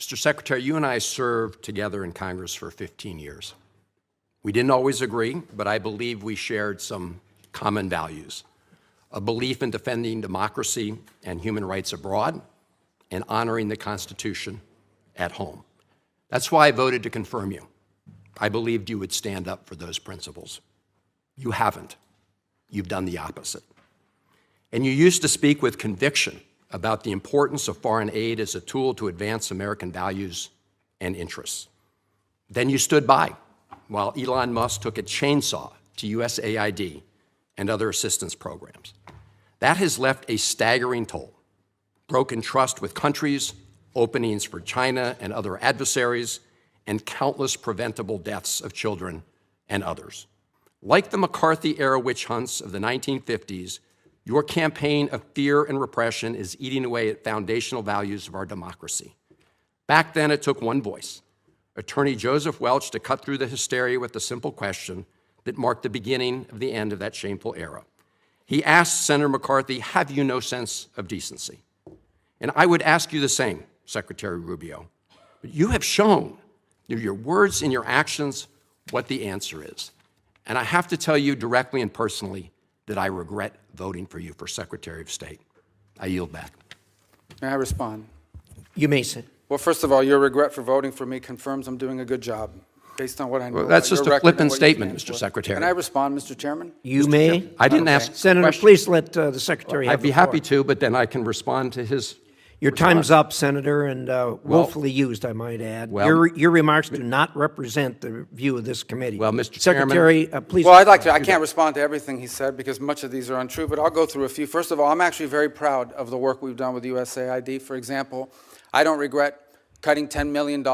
Mr. Secretary, you and I served together in Congress for 15 years. We didn't always agree, but I believe we shared some common values: a belief in defending democracy and human rights abroad and honoring the Constitution at home. That's why I voted to confirm you. I believed you would stand up for those principles. You haven't. You've done the opposite. And you used to speak with conviction about the importance of foreign aid as a tool to advance American values and interests. Then you stood by while Elon Musk took a chainsaw to USAID and other assistance programs. That has left a staggering toll: broken trust with countries, openings for China and other adversaries, and countless preventable deaths of children and others. Like the McCarthy-era witch hunts of the 1950s, your campaign of fear and repression is eating away at foundational values of our democracy. Back then, it took one voice, Attorney Joseph Welch, to cut through the hysteria with the simple question that marked the beginning of the end of that shameful era. He asked Senator McCarthy, "Have you no sense of decency?" And I would ask you the same, Secretary Rubio. But you have shown through your words and your actions what the answer is. And I have to tell you directly and personally that I regret voting for you for Secretary of State. I yield back. May I respond? You may sit. Well, first of all, your regret for voting for me confirms I'm doing a good job, based on what I know. Well, that's about just your a record and flippant what you statement, stand Mr. for. Secretary. Can I respond, Mr. Chairman? You may. I didn't ask a Senator, question. please let the Secretary have I'd be the floor. happy to, but then I can respond to his Your response. time's up, Senator, and willfully used, I might add. Well- Your remarks do not represent the view of this committee. Well, Mr. Chairman- Secretary, please. Well, I'd like to. I can't respond to everything he said because much of these are untrue, but I'll go through a few. First of all, I'm actually very proud of the work we've done with USAID. For example, I don't regret cutting $10 million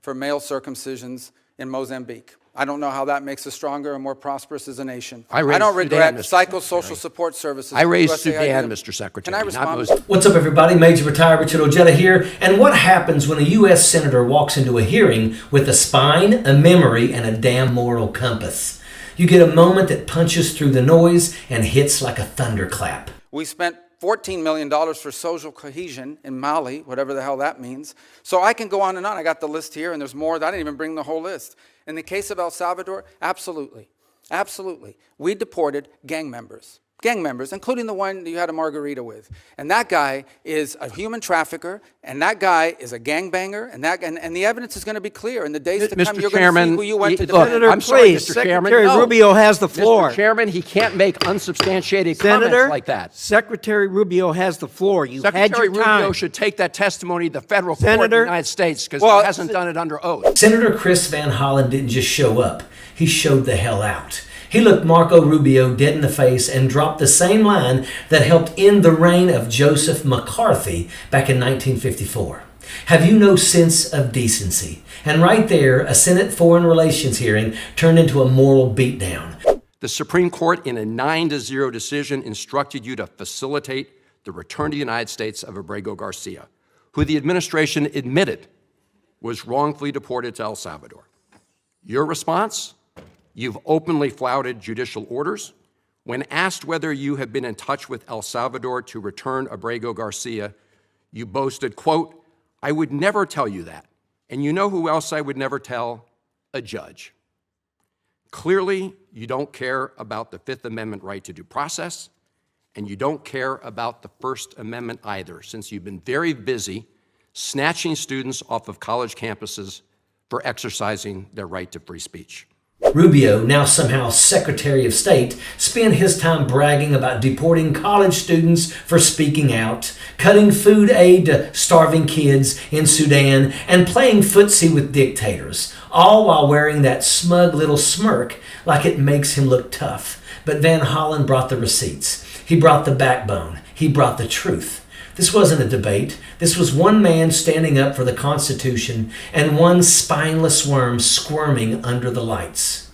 for male circumcisions in Mozambique. I don't know how that makes us stronger and more prosperous as a nation. I raised don't regret Sudan, Mr. psychosocial support services. I raised USAID. Sudan, Mr. Secretary. Can I not respond? Mozambique. What's up, everybody? Major Retired Richard Ojeda here. And what happens when a U.S. Senator walks into a hearing with a spine, a memory, and a damn moral compass? You get a moment that punches through the noise and hits like a thunderclap. We spent $14 million for social cohesion in Mali, whatever the hell that means. So I can go on and on. I got the list here, and there's more. I didn't even bring the whole list. In the case of El Salvador, absolutely. Absolutely. We deported gang members, including the one you had a margarita with. And that guy is a human trafficker, and that guy is a gangbanger, and the evidence is going to be clear. In the days to come, you're going to see who you went to look, defend. I'm sorry, please, Mr. Chairman. Secretary No. Rubio has the floor. Mr. Chairman, he can't make unsubstantiated Senator, comments like that. Secretary Rubio has the floor. You had Secretary your time. Rubio should take that testimony to the federal court in the Senator- United States because Well, he hasn't done it under oath. Senator Chris Van Hollen didn't just show up. He showed the hell out. He looked Marco Rubio dead in the face and dropped the same line that helped end the reign of Joseph McCarthy back in 1954. Have you no sense of decency? And right there, a Senate Foreign Relations hearing turned into a moral beatdown. The Supreme Court, in a 9-0 decision, instructed you to facilitate the return to the United States of Abrego Garcia, who the administration admitted was wrongfully deported to El Salvador. Your response? You've openly flouted judicial orders. When asked whether you have been in touch with El Salvador to return Abrego Garcia, you boasted, quote, "I would never tell you that. And you know who else I would never tell? A judge." Clearly, you don't care about the Fifth Amendment right to due process, and you don't care about the First Amendment either, since you've been very busy snatching students off of college campuses for exercising their right to free speech. Rubio, now somehow Secretary of State, spent his time bragging about deporting college students for speaking out, cutting food aid to starving kids in Sudan, and playing footsie with dictators, all while wearing that smug little smirk like it makes him look tough. But Van Hollen brought the receipts. He brought the backbone. He brought the truth. This wasn't a debate. This was one man standing up for the Constitution and one spineless worm squirming under the lights.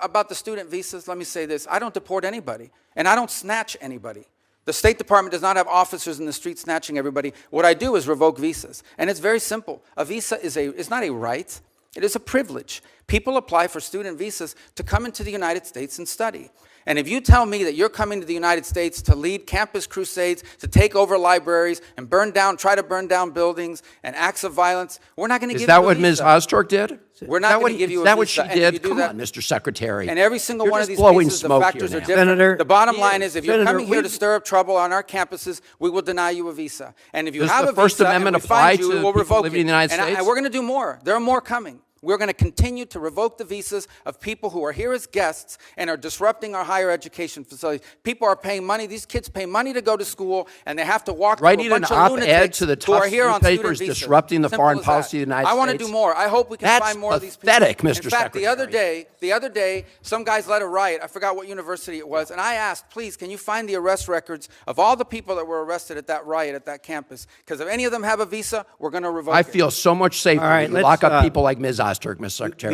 About the student visas, let me say this. I don't deport anybody, and I don't snatch anybody. The State Department does not have officers in the street snatching everybody. What I do is revoke visas, and it's very simple. A visa is not a right. It is a privilege. People apply for student visas to come into the United States and study. And if you tell me that you're coming to the United States to lead campus crusades, to take over libraries and try to burn down buildings and acts of violence, we're not going to give you a visa. Is that what Ms. Ozturk did? We're not going to give you a visa. Is that what she And if did? you do Come that- on, Mr. Secretary. And every single You're one of just these blowing cases, the smoke factors here are now. different. Senator- The bottom line is, if you're Senator, coming here to we- stir up trouble on our campuses, we will deny you a visa. And if you Does have the a First visa Amendment and we find apply you, to we'll people revoke living in it. the United And States? we're going to do more. There are more coming. We're going to continue to revoke the visas of people who are here as guests and are disrupting our higher education facilities. People are paying money. These kids pay money to go to school, and they have to walk through Writing a bunch an of op-ed lunatics to the who are tough here on newspapers student visas. disrupting the Simple foreign as policy of the that. United I want to States? do more. I hope we can That's find more of these people. pathetic, Mr. In fact, the other Secretary. day, some guys led a riot. I forgot what university it was, and I asked, please, can you find the arrest records of all the people that were arrested at that riot at that campus? Because if any of them have a visa, we're going to revoke I it. feel so much safer All right, when you let's, lock up people like Ms. Ozturk, Mr. Secretary.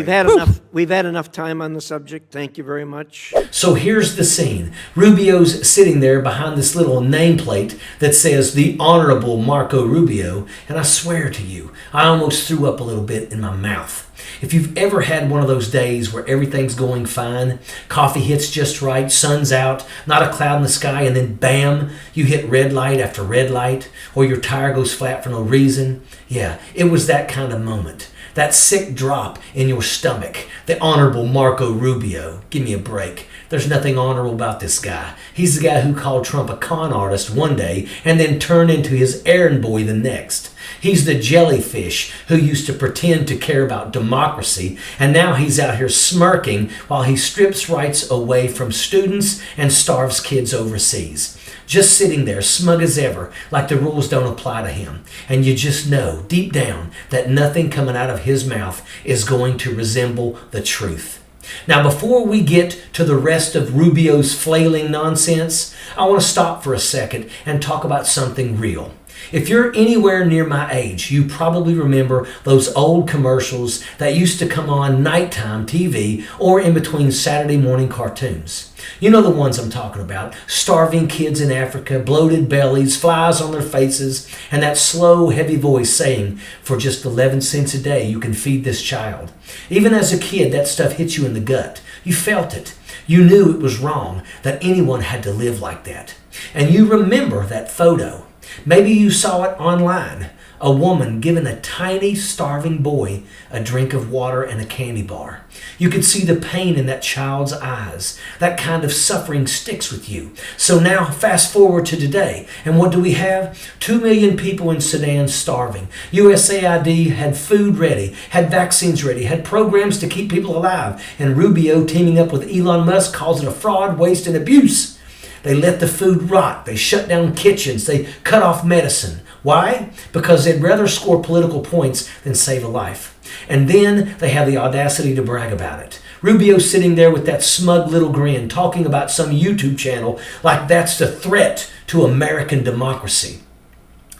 We've had enough time on the subject. Thank you very much. So here's the scene. Rubio's sitting there behind this little nameplate that says the Honorable Marco Rubio, and I swear to you, I almost threw up a little bit in my mouth. If you've ever had one of those days where everything's going fine, coffee hits just right, sun's out, not a cloud in the sky, and then bam, you hit red light after red light, or your tire goes flat for no reason. Yeah, it was that kind of moment. That sick drop in your stomach. The Honorable Marco Rubio. Give me a break. There's nothing honorable about this guy. He's the guy who called Trump a con artist one day and then turned into his errand boy the next. He's the jellyfish who used to pretend to care about democracy, and now he's out here smirking while he strips rights away from students and starves kids overseas. Just sitting there, smug as ever, like the rules don't apply to him. And you just know, deep down, that nothing coming out of his mouth is going to resemble the truth. Now, before we get to the rest of Rubio's flailing nonsense, I want to stop for a second and talk about something real. If you're anywhere near my age, you probably remember those old commercials that used to come on nighttime TV or in between Saturday morning cartoons. You know the ones I'm talking about. Starving kids in Africa, bloated bellies, flies on their faces, and that slow, heavy voice saying, for just 11 cents a day, you can feed this child. Even as a kid, that stuff hit you in the gut. You felt it. You knew it was wrong, that anyone had to live like that. And you remember that photo. Maybe you saw it online. A woman giving a tiny, starving boy a drink of water and a candy bar. You could see the pain in that child's eyes. That kind of suffering sticks with you. So now, fast forward to today, and what do we have? 2 million people in Sudan starving. USAID had food ready, had vaccines ready, had programs to keep people alive, and Rubio, teaming up with Elon Musk, calls it a fraud, waste, and abuse. They let the food rot. They shut down kitchens. They cut off medicine. Why? Because they'd rather score political points than save a life. And then they have the audacity to brag about it. Rubio's sitting there with that smug little grin, talking about some YouTube channel like that's the threat to American democracy.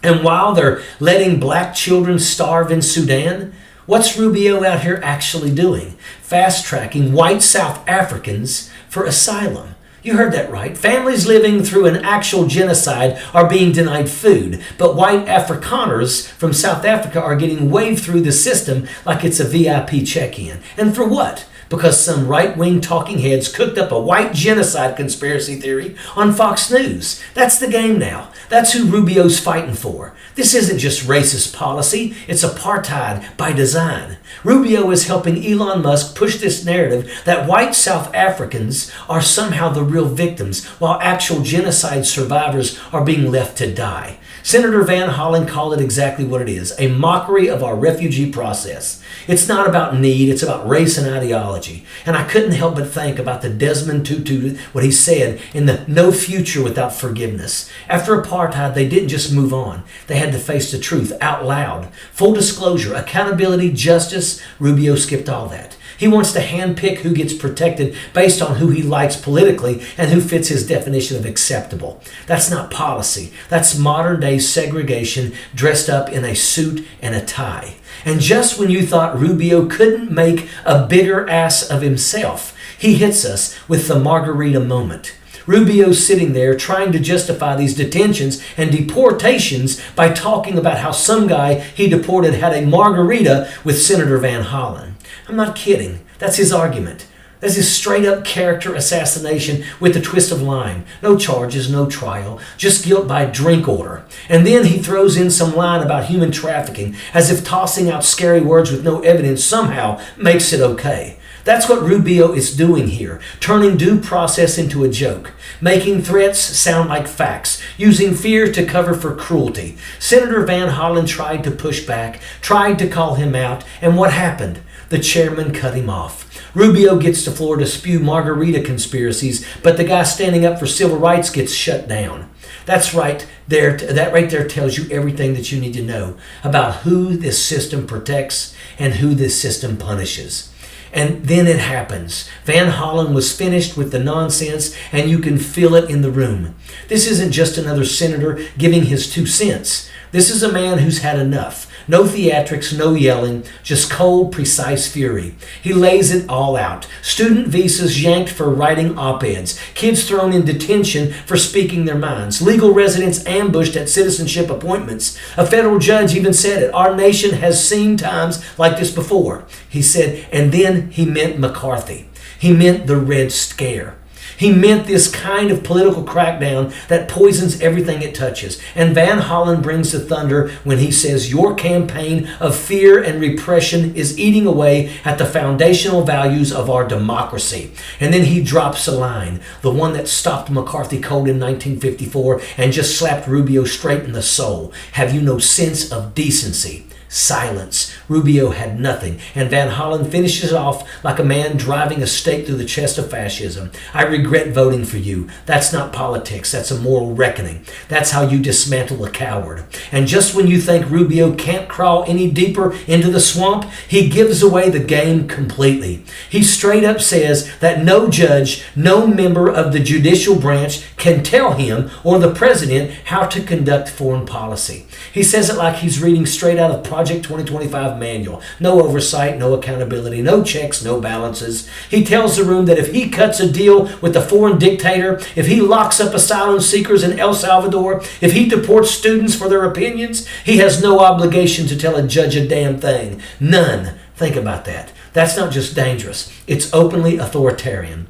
And while they're letting black children starve in Sudan, what's Rubio out here actually doing? Fast-tracking white South Africans for asylum. You heard that right. Families living through an actual genocide are being denied food, but white Afrikaners from South Africa are getting waved through the system like it's a VIP check-in. And for what? Because some right-wing talking heads cooked up a white genocide conspiracy theory on Fox News. That's the game now. That's who Rubio's fighting for. This isn't just racist policy, it's apartheid by design. Rubio is helping Elon Musk push this narrative that white South Africans are somehow the real victims, while actual genocide survivors are being left to die. Senator Van Hollen called it exactly what it is, a mockery of our refugee process. It's not about need, it's about race and ideology. And I couldn't help but think about the Desmond Tutu, what he said in the No Future Without Forgiveness. After apartheid, they didn't just move on. They had to face the truth out loud. Full disclosure, accountability, justice, Rubio skipped all that. He wants to handpick who gets protected based on who he likes politically and who fits his definition of acceptable. That's not policy. That's modern-day segregation dressed up in a suit and a tie. And just when you thought Rubio couldn't make a bigger ass of himself, he hits us with the margarita moment. Rubio's sitting there trying to justify these detentions and deportations by talking about how some guy he deported had a margarita with Senator Van Hollen. I'm not kidding. That's his argument. This is straight up character assassination with a twist of line. No charges, no trial, just guilt by drink order. And then he throws in some line about human trafficking, as if tossing out scary words with no evidence somehow makes it okay. That's what Rubio is doing here, turning due process into a joke, making threats sound like facts, using fear to cover for cruelty. Senator Van Hollen tried to push back, tried to call him out, and what happened? The chairman cut him off. Rubio gets the floor to spew margarita conspiracies, but the guy standing up for civil rights gets shut down. That's right there. That right there tells you everything that you need to know about who this system protects and who this system punishes. And then it happens. Van Hollen was finished with the nonsense, and you can feel it in the room. This isn't just another senator giving his 2 cents. This is a man who's had enough. No theatrics, no yelling, just cold, precise fury. He lays it all out. Student visas yanked for writing op-eds. Kids thrown in detention for speaking their minds. Legal residents ambushed at citizenship appointments. A federal judge even said it. Our nation has seen times like this before. He said, and then he meant McCarthy. He meant the Red Scare. He meant this kind of political crackdown that poisons everything it touches. And Van Hollen brings the thunder when he says your campaign of fear and repression is eating away at the foundational values of our democracy. And then he drops a line, the one that stopped McCarthy cold in 1954 and just slapped Rubio straight in the soul. Have you no sense of decency? Silence. Rubio had nothing, and Van Hollen finishes it off like a man driving a stake through the chest of fascism. I regret voting for you. That's not politics. That's a moral reckoning. That's how you dismantle a coward. And just when you think Rubio can't crawl any deeper into the swamp, he gives away the game completely. He straight up says that no judge, no member of the judicial branch can tell him or the president how to conduct foreign policy. He says it like he's reading straight out of Project 2025 manual. No oversight, no accountability, no checks, no balances. He tells the room that if he cuts a deal with the foreign dictator, if he locks up asylum seekers in El Salvador, if he deports students for their opinions, he has no obligation to tell a judge a damn thing. None. Think about that. That's not just dangerous. It's openly authoritarian.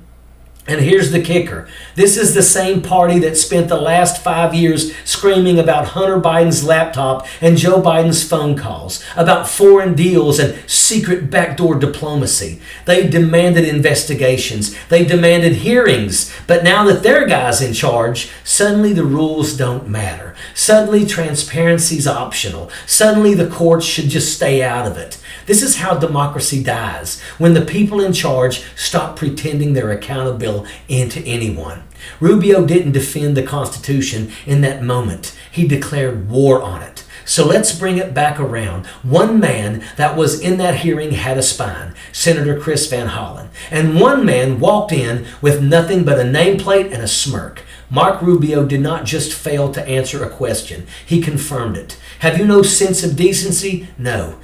And here's the kicker. This is the same party that spent the last 5 years screaming about Hunter Biden's laptop and Joe Biden's phone calls, about foreign deals and secret backdoor diplomacy. They demanded investigations. They demanded hearings. But now that their guy's in charge, suddenly the rules don't matter. Suddenly transparency's optional. Suddenly the courts should just stay out of it. This is how democracy dies, when the people in charge stop pretending they're accountable to anyone. Rubio didn't defend the Constitution in that moment. He declared war on it. So let's bring it back around. One man that was in that hearing had a spine, Senator Chris Van Hollen. And one man walked in with nothing but a nameplate and a smirk. Marco Rubio did not just fail to answer a question. He confirmed it. Have you no sense of decency? No,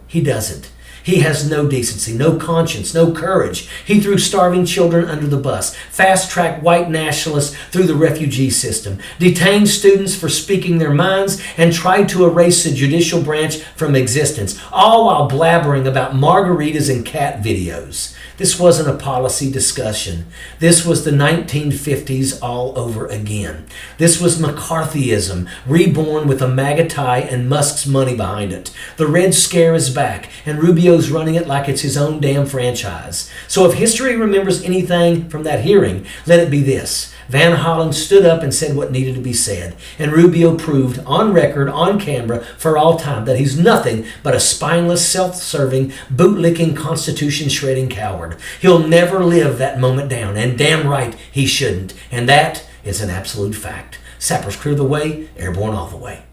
he doesn't. He has no decency, no conscience, no courage. He threw starving children under the bus, fast-tracked white nationalists through the refugee system, detained students for speaking their minds, and tried to erase the judicial branch from existence, all while blabbering about margaritas and cat videos. This wasn't a policy discussion. This was the 1950s all over again. This was McCarthyism, reborn with a MAGA tie and Musk's money behind it. The Red Scare is back, and Rubio's running it like it's his own damn franchise. So if history remembers anything from that hearing, let it be this. Van Hollen stood up and said what needed to be said, and Rubio proved on record, on camera, for all time that he's nothing but a spineless, self-serving, bootlicking, Constitution-shredding coward. He'll never live that moment down, and damn right he shouldn't, and that is an absolute fact. Sappers clear the way, airborne all the way.